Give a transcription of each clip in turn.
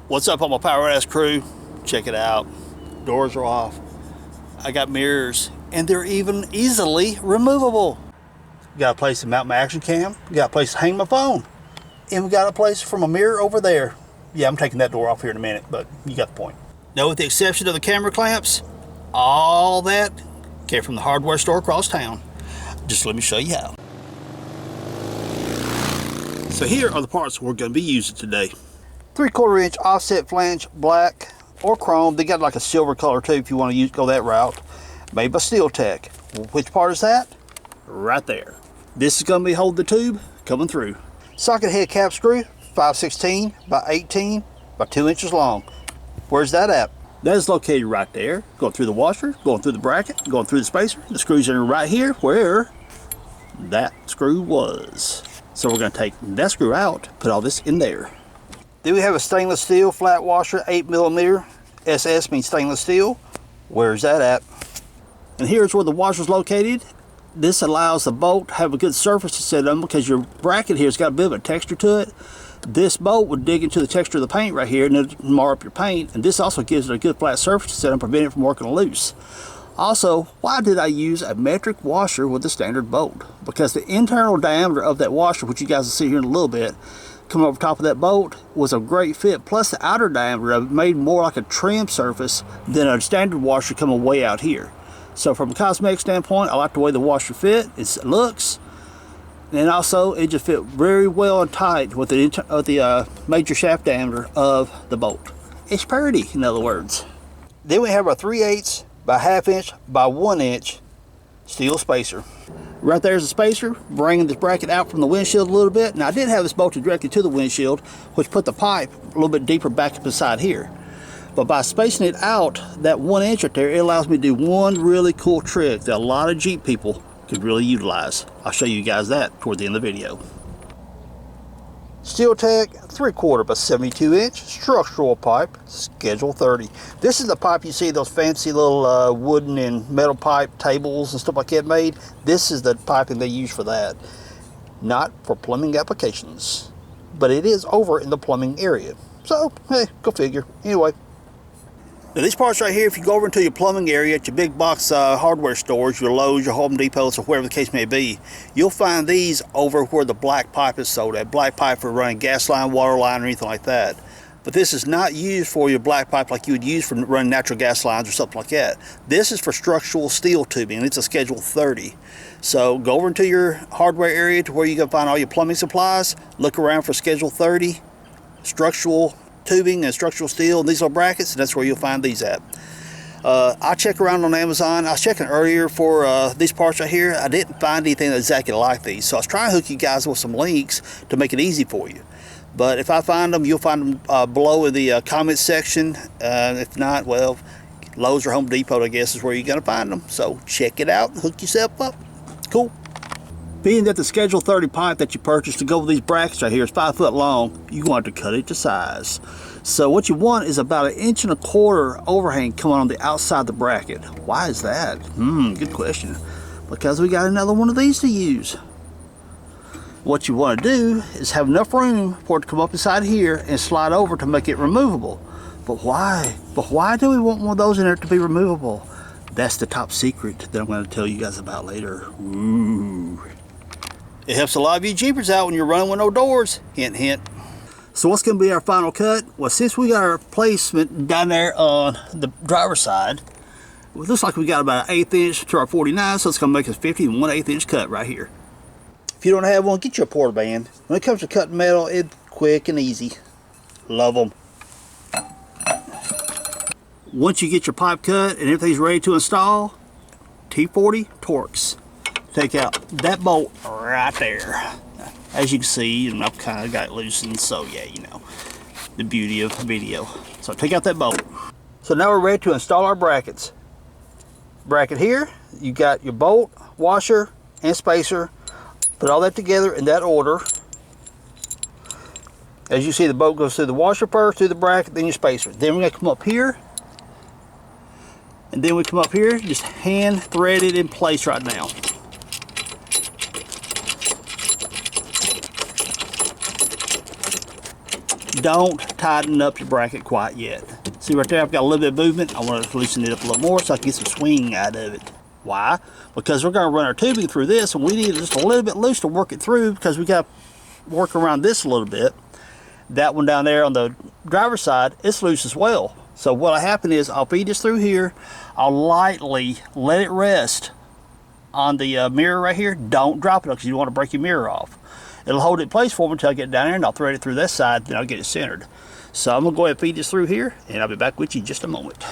What's up, all my Power Addicts crew? Check it out. Doors are off. I got mirrors, and they're even easily removable. Got a place to mount my action cam. Got a place to hang my phone. And we got a place for my mirror over there. Yeah, I'm taking that door off here in a minute, but you got the point. Now, with the exception of the camera clamps, all that came from the hardware store across town. Just let me show you how. So here are the parts we're going to be using today. 3/4 inch offset flange, black or chrome. They got like a silver color too if you want to go that route. Made by Steel Tech. Which part is that? Right there. This is going to be holding the tube coming through. Socket head cap screw, 5/16 by 18 by 2 inches long. Where's that at? That is located right there. Going through the washer, going through the bracket, going through the spacer. The screw's in right here where that screw was. So we're going to take that screw out, put all this in there. Then we have a stainless steel flat washer, 8mm. SS means stainless steel. Where's that at? And here's where the washer is located. This allows the bolt to have a good surface to sit on because your bracket here has got a bit of a texture to it. This bolt would dig into the texture of the paint right here and it'll mar up your paint. And this also gives it a good flat surface to sit on, prevent it from working loose. Also, why did I use a metric washer with a standard bolt? Because the internal diameter of that washer, which you guys will see here in a little bit, coming over top of that bolt was a great fit. Plus the outer diameter of it made more like a trim surface than a standard washer coming way out here. So from a cosmetic standpoint, I like the way the washer fit. It looks, and also it just fit very well and tight with the major shaft diameter of the bolt. It's pretty, in other words. Then we have our 3/8 by 1/2 inch by 1 inch steel spacer. Right there's a spacer, bringing this bracket out from the windshield a little bit. Now I did have this bolted directly to the windshield, which put the pipe a little bit deeper back up inside here. But by spacing it out, that 1 inch right there, it allows me to do one really cool trick that a lot of Jeep people could really utilize. I'll show you guys that toward the end of the video. Steel Tech 3/4 by 72 inch structural pipe, schedule 30. This is the pipe you see those fancy little wooden and metal pipe tables and stuff like that made. This is the piping they use for that. Not for plumbing applications, but it is over in the plumbing area. So, hey, go figure. Anyway. Now these parts right here, if you go over into your plumbing area at your big box hardware stores, your Lowe's, your Home Depots, or wherever the case may be, you'll find these over where the black pipe is sold at. Black pipe for running gas line, water line, or anything like that. But this is not used for your black pipe like you would use for running natural gas lines or something like that. This is for structural steel tubing, and it's a schedule 30. So go over into your hardware area to where you can find all your plumbing supplies. Look around for schedule 30 structural tubing and structural steel and these little brackets, and that's where you'll find these at. I check around on Amazon. I was checking earlier for these parts right here. I didn't find anything exactly like these, so I was trying to hook you guys with some links to make it easy for you. But if I find them, you'll find them below in the comments section. If not, well, Lowe's or Home Depot, I guess, is where you're going to find them. So check it out and hook yourself up. Cool. Being that the schedule 30 pipe that you purchased to go with these brackets right here is 5 foot long, you want to cut it to size. So what you want is about 1.25 inch overhang coming on the outside of the bracket. Why is that? Good question. Because we got another one of these to use. What you want to do is have enough room for it to come up inside here and slide over to make it removable. But why? But why do we want one of those in there to be removable? That's the top secret that I'm going to tell you guys about later. Ooh. It helps a lot of you Jeepers out when you're running with no doors. Hint, hint. So what's going to be our final cut? Well, since we got our placement down there on the driver's side, it looks like we got about 1/8 inch to our 49, so it's going to make us 50 and 1/8 inch cut right here. If you don't have one, get you a porta band. When it comes to cutting metal, it's quick and easy. Love them. Once you get your pipe cut and everything's ready to install, T40 Torx. Take out that bolt right there. As you can see, and I've kind of got it loosened, so yeah, you know, the beauty of video. So take out that bolt. So now we're ready to install our brackets. Bracket here, you got your bolt, washer, and spacer. Put all that together in that order. As you see, the bolt goes through the washer first, through the bracket, then your spacer. Then we're going to come up here, and then we come up here, just hand thread it in place right now. don't tighten up your bracket quite yet. See right there, I've got a little bit of movement. I want to loosen it up a little more so I can get some swing out of it. Why? Because we're going to run our tubing through this, and we need just a little bit loose to work it through, because we got to work around this a little bit. That one down there on the driver's side, it's loose as well. So what'll happen is I'll feed this through here. I'll lightly let it rest on the mirror right here. Don't drop it because you don't want to break your mirror off. It'll hold it in place for me until I get down there, and I'll thread it through this side, then I'll get it centered. So I'm going to go ahead and feed this through here, and I'll be back with you in just a moment.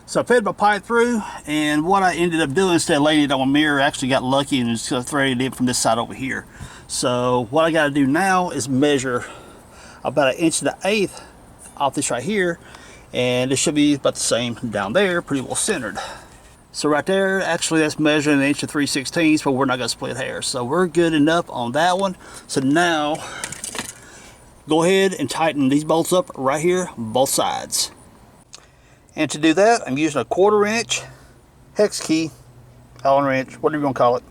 So I fed my pipe through, and what I ended up doing instead of laying it on my mirror, I actually got lucky and just threaded it from this side over here. So what I got to do now is measure about 1.125 inches off this right here, and it should be about the same down there, pretty well centered. So right there, actually that's measuring 1 3/16 inches, but we're not going to split hairs. So we're good enough on that one. So now, go ahead and tighten these bolts up right here, both sides. And to do that, I'm using a 1/4 inch hex key, Allen wrench, whatever you want to call it.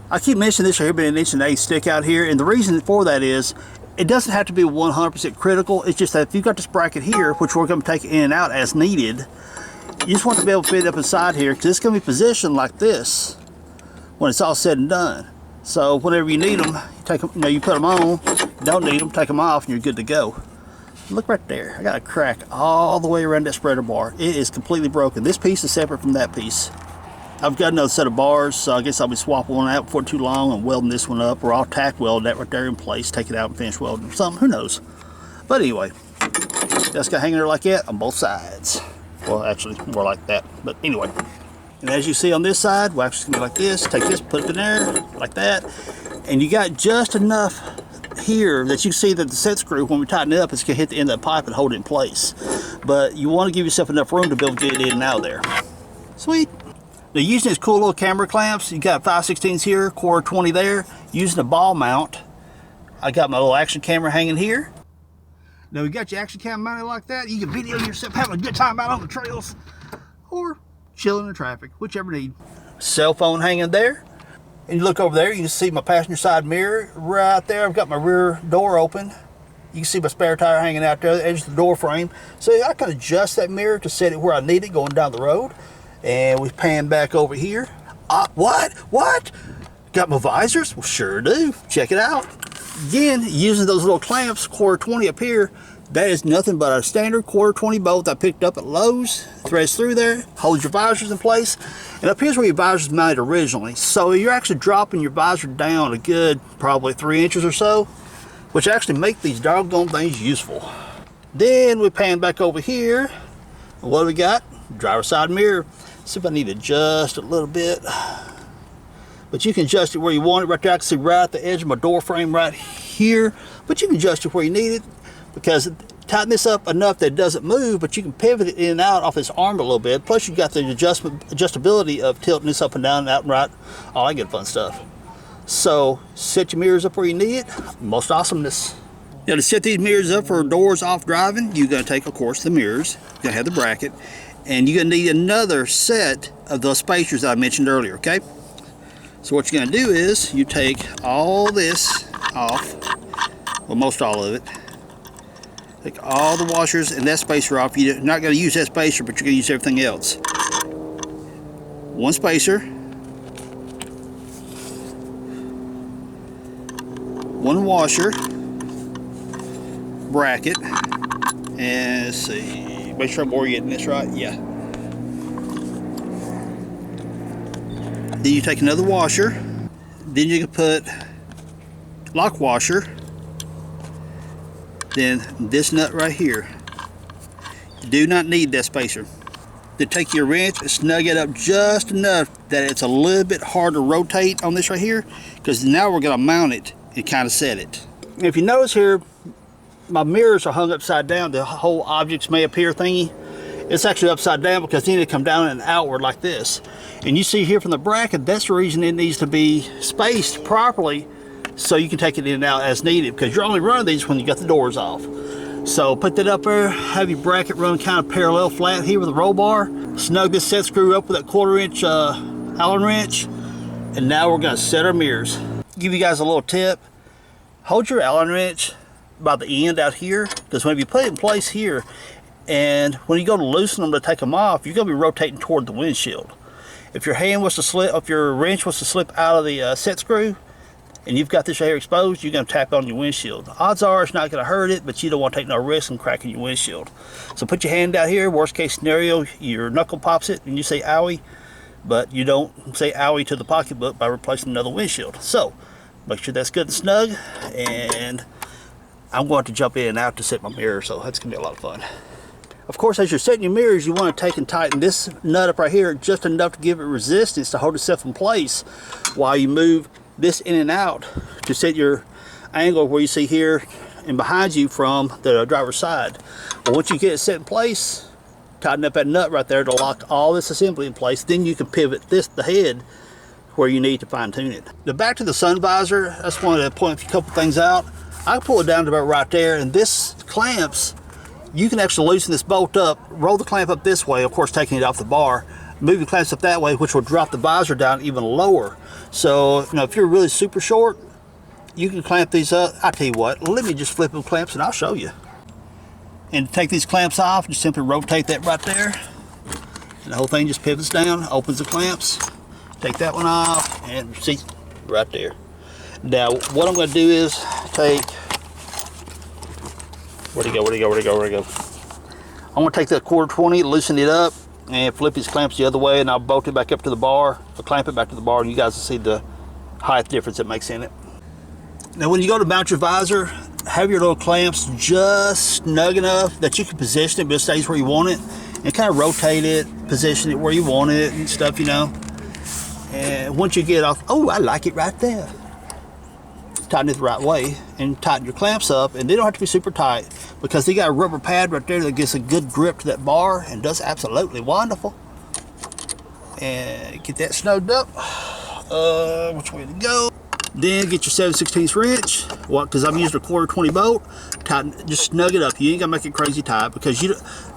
I keep mentioning this right here being 1 1/8 stick out here, and the reason for that is, it doesn't have to be 100% critical. It's just that if you've got this bracket here, which we're going to take in and out as needed, you just want to be able to fit it up inside here, because it's going to be positioned like this when it's all said and done. So whenever you need them, you take them, you put them on. Don't need them, take them off, and you're good to go. Look right there. I got a crack all the way around that spreader bar. It is completely broken. This piece is separate from that piece. I've got another set of bars, so I guess I'll be swapping one out before too long and welding this one up, or I'll tack weld that right there in place, take it out and finish welding or something, who knows. But anyway, just got hanging there like that on both sides. Well, actually, more like that, but anyway. And as you see on this side, we're actually gonna be like this, take this, put it in there, like that. And you got just enough here that you can see that the set screw, when we tighten it up, it's gonna hit the end of the pipe and hold it in place. But you wanna give yourself enough room to be able to get it in and out of there. Sweet. Now using these cool little camera clamps, you got 5/16 here, 1/4 there. Using a ball mount, I got my little action camera hanging here. Now you got your action camera mounted like that, you can video yourself having a good time out on the trails, or chilling in traffic, whichever you need. Cell phone hanging there. And you look over there, you can see my passenger side mirror right there. I've got my rear door open. You can see my spare tire hanging out there, the edge of the door frame. So I can adjust that mirror to set it where I need it going down the road. And we pan back over here. What? Got my visors? Well, sure do. Check it out. Again, using those little clamps, 1/4 up here, that is nothing but a standard 1/4 bolt I picked up at Lowe's. Threads through there, holds your visors in place. And up here's where your visor's mounted originally. So you're actually dropping your visor down a good, probably 3 inches or so, which actually make these doggone things useful. Then we pan back over here. What do we got? Driver's side mirror. See if I need to adjust a little bit. But you can adjust it where you want it. Right there, I can see right at the edge of my door frame right here. But you can adjust it where you need it, because tighten this up enough that it doesn't move, but you can pivot it in and out off this arm a little bit. Plus you got the adjustability of tilting this up and down and out and right. All that good fun stuff. So set your mirrors up where you need it. Most awesomeness. Now to set these mirrors up for doors off driving, you're going to take, of course, the mirrors. You're going to have the bracket. And you're going to need another set of those spacers that I mentioned earlier, okay? So what you're going to do is you take all this off, well, most all of it. Take all the washers and that spacer off. You're not going to use that spacer, but you're going to use everything else. One spacer, one washer, bracket, and let's see, make sure I'm orienting this right. Yeah. Then you take another washer. Then you can put lock washer. Then this nut right here. You do not need that spacer. Then take your wrench and snug it up just enough that it's a little bit hard to rotate on this right here, because now we're going to mount it and kind of set it. If you notice here, my mirrors are hung upside down. The whole objects may appear thingy. It's actually upside down because they need to come down and outward like this. And you see here from the bracket, that's the reason it needs to be spaced properly, so you can take it in and out as needed, because you're only running these when you got the doors off. So put that up there, have your bracket run kind of parallel flat here with a roll bar. Snug this set screw up with that 1/4 inch Allen wrench. And now we're going to set our mirrors. Give you guys a little tip. Hold your Allen wrench by the end out here, because when you put it in place here, and when you go to loosen them to take them off, you're going to be rotating toward the windshield. If your hand was to slip, if your wrench was to slip out of the set screw, and you've got this air exposed, you're going to tap on your windshield. Odds are it's not going to hurt it, but you don't want to take no risk in cracking your windshield. So put your hand out here. Worst case scenario, your knuckle pops it and you say owie, but you don't say owie to the pocketbook by replacing another windshield. So make sure that's good and snug, and I'm going to jump in and out to set my mirror, so that's going to be a lot of fun. Of course, as you're setting your mirrors, you want to take and tighten this nut up right here just enough to give it resistance to hold itself in place while you move this in and out to set your angle where you see here and behind you from the driver's side. But once you get it set in place, tighten up that nut right there to lock all this assembly in place. Then you can pivot the head where you need to fine tune it. Now back to the sun visor, I just wanted to point a couple things out. I pull it down to about right there, and this clamps, you can actually loosen this bolt up, roll the clamp up this way, of course taking it off the bar, move the clamps up that way, which will drop the visor down even lower. So, you know, if you're really super short, you can clamp these up. I tell you what, let me just flip them clamps and I'll show you. And to take these clamps off, just simply rotate that right there, and the whole thing just pivots down, opens the clamps. Take that one off, and see, right there. Now, what I'm going to do is take, where'd he go? I'm going to take that 1/4-20, loosen it up, and flip these clamps the other way, and I'll bolt it back up to the bar, or clamp it back to the bar, and you guys will see the height difference it makes in it. Now, when you go to mount your visor, have your little clamps just snug enough that you can position it, but it stays where you want it, and kind of rotate it, position it where you want it, and stuff, you know. And once you get off, oh, I like it right there. Tighten it the right way and tighten your clamps up, and they don't have to be super tight because they got a rubber pad right there that gets a good grip to that bar and does absolutely wonderful. And get that snugged up. Which way to go? Then get your 7/16 wrench. What? Because I'm using a 1/4-20 bolt. Tighten, just snug it up. You ain't gonna make it crazy tight because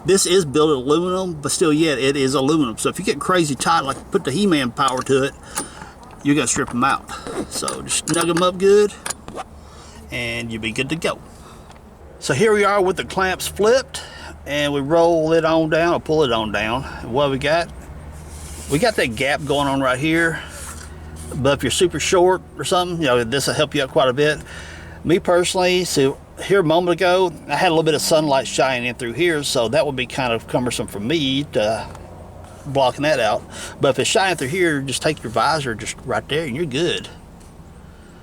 this is built of aluminum, but still yet it is aluminum. So if you get crazy tight, like put the He-Man power to it, you're gonna strip them out. So just snug them up good, and you'll be good to go. So here we are with the clamps flipped, and we roll it on down or pull it on down. And what we got that gap going on right here. But if you're super short or something, you know, this will help you out quite a bit. Me personally, so here a moment ago, I had a little bit of sunlight shining in through here, so that would be kind of cumbersome for me to blocking that out. But if it's shining through here, just take your visor just right there and you're good.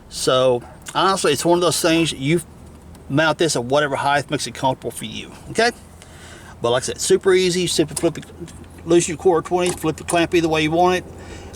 So honestly, it's one of those things, you mount this at whatever height makes it comfortable for you, okay? But like I said, super easy. Simply flip it, loosen your 1/4-20, flip the clamp either way you want it.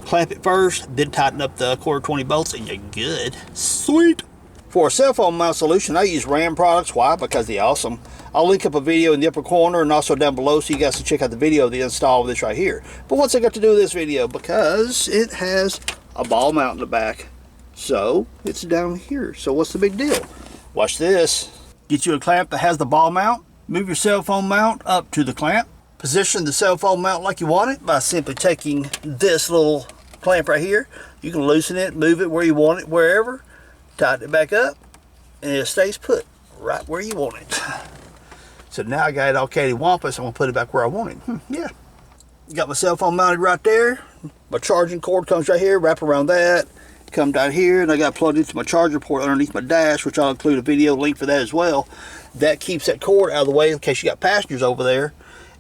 Clamp it first, then tighten up the 1/4-20 bolts, and you're good. Sweet. For a cell phone mount solution, I use Ram products. Why? Because they're awesome. I'll link up a video in the upper corner and also down below so you guys can check out the video of the install of this right here. But what's it got to do with this video? Because it has a ball mount in the back. So it's down here. So what's the big deal? Watch this. Get you a clamp that has the ball mount. Move your cell phone mount up to the clamp. Position the cell phone mount like you want it by simply taking this little clamp right here. You can loosen it, move it where you want it, wherever. Tighten it back up, and it stays put right where you want it. So now I got it all cattywampus. I'm gonna put it back where I want it. Yeah. Got my cell phone mounted right there. My charging cord comes right here, wrap around that, come down here, and I got plugged into my charger port underneath my dash, which I'll include a video link for that as well. That keeps that cord out of the way in case you got passengers over there.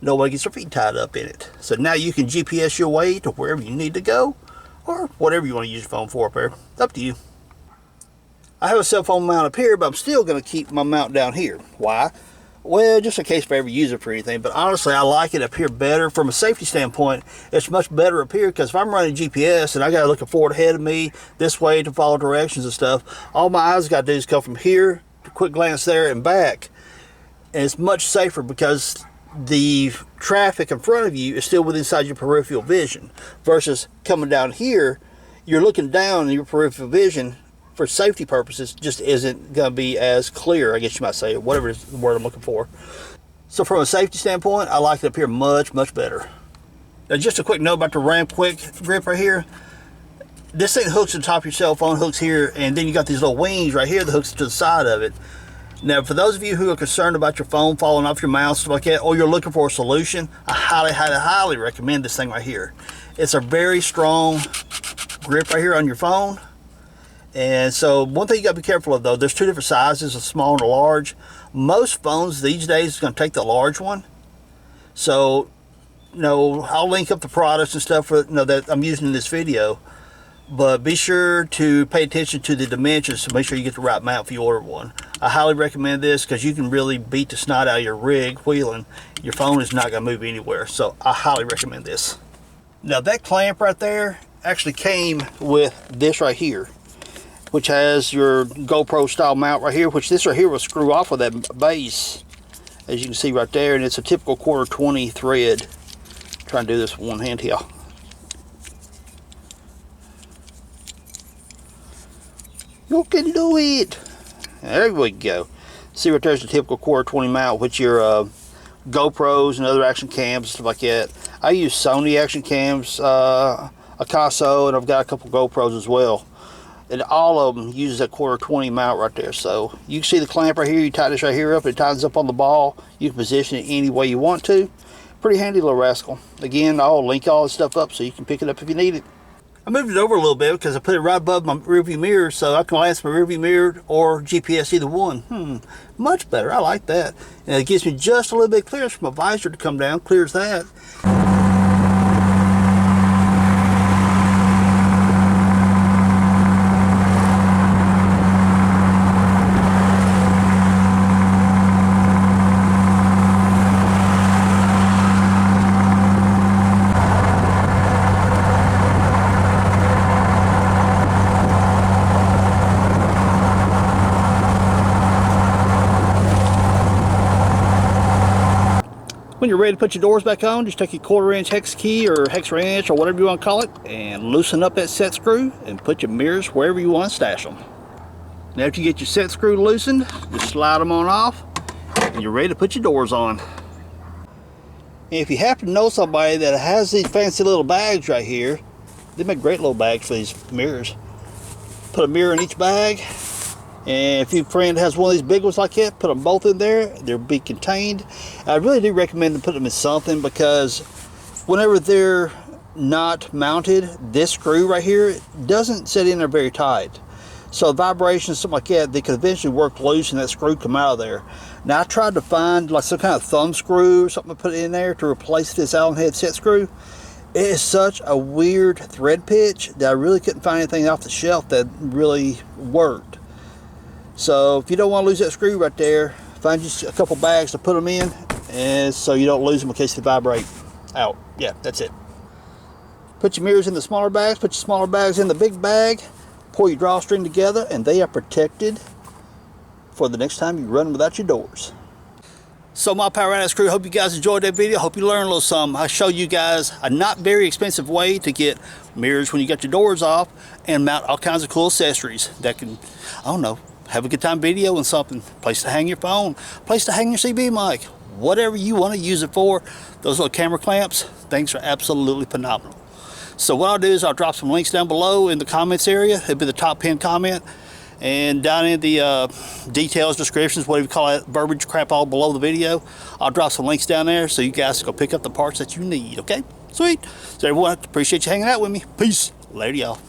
Nobody gets their feet tied up in it. So now you can GPS your way to wherever you need to go, or whatever you want to use your phone for up there. It's up to you. I have a cell phone mount up here, but I'm still going to keep my mount down here. Why? Well, just in case if I ever use it for anything. But honestly, I like it up here better. From a safety standpoint, it's much better up here because if I'm running GPS and I got to look forward ahead of me this way to follow directions and stuff, all my eyes got to do is go from here, to quick glance there and back. And it's much safer because the traffic in front of you is still within inside your peripheral vision versus coming down here, you're looking down and your peripheral vision for safety purposes just isn't going to be as clear, I guess you might say, whatever is the word I'm looking for. So from a safety standpoint, I like it up here much, much better. Now just a quick note about the Ram Quick grip right here. This thing hooks to the top of your cell phone, hooks here, and then you got these little wings right here that hooks to the side of it. Now, for those of you who are concerned about your phone falling off your mount, stuff like that, or you're looking for a solution, I highly recommend this thing right here. It's a very strong grip right here on your phone. And so one thing you got to be careful of, though, there's two different sizes, a small and a large. Most phones these days are going to take the large one. So, you know, I'll link up the products and stuff for, you know, that I'm using in this video. But be sure to pay attention to the dimensions to make sure you get the right mount if you order one. I highly recommend this because you can really beat the snot out of your rig wheeling. Your phone is not going to move anywhere. So I highly recommend this. Now that clamp right there actually came with this right here, which has your GoPro style mount right here, which this right here will screw off of that base, as you can see right there, and it's a typical 1/4 thread. Try and do this with one hand here. You can do it. There we go. See right there's the typical 1/4 mount, which your GoPros and other action cams, stuff like that. I use Sony action cams, Akaso, and I've got a couple GoPros as well. And all of them uses that 1/4 mount right there. So you can see the clamp right here. You tighten this right here up. It tightens up on the ball. You can position it any way you want to. Pretty handy little rascal. Again, I'll link all this stuff up so you can pick it up if you need it. I moved it over a little bit because I put it right above my rearview mirror so I can glance my rearview mirror or GPS, either one. Much better. I like that. And it gives me just a little bit clearance for my visor to come down. Clears that. When you're ready to put your doors back on, just take your 1/4 hex key or hex wrench or whatever you want to call it and loosen up that set screw and put your mirrors wherever you want to stash them. Now after you get your set screw loosened, just slide them on off and you're ready to put your doors on. And if you happen to know somebody that has these fancy little bags right here, they make great little bags for these mirrors. Put a mirror in each bag. And if your friend has one of these big ones like that, put them both in there. They'll be contained. I really do recommend to put them in something because whenever they're not mounted, this screw right here doesn't sit in there very tight. So vibrations, something like that, they could eventually work loose and that screw come out of there. Now I tried to find like some kind of thumb screw or something to put in there to replace this Allen head set screw. It is such a weird thread pitch that I really couldn't find anything off the shelf that really worked. So if you don't want to lose that screw right there, find just a couple bags to put them in, and so you don't lose them in case they vibrate out. Yeah, that's it. Put your mirrors in the smaller bags, put your smaller bags in the big bag, pull your drawstring together, and they are protected for the next time you run without your doors. So my Power Addicts crew, hope you guys enjoyed that video. Hope you learned a little something. I showed you guys a not very expensive way to get mirrors when you got your doors off and mount all kinds of cool accessories that can, I don't know, have a good time video and something. Place to hang your phone, place to hang your CB mic, whatever you want to use it for. Those little camera clamps, things are absolutely phenomenal. So what I'll do is I'll drop some links down below in the comments area. It'll be the top pinned comment. And down in the details, descriptions, whatever you call it, verbiage crap all below the video, I'll drop some links down there so you guys can go pick up the parts that you need, okay? Sweet. So everyone, appreciate you hanging out with me. Peace. Later, y'all.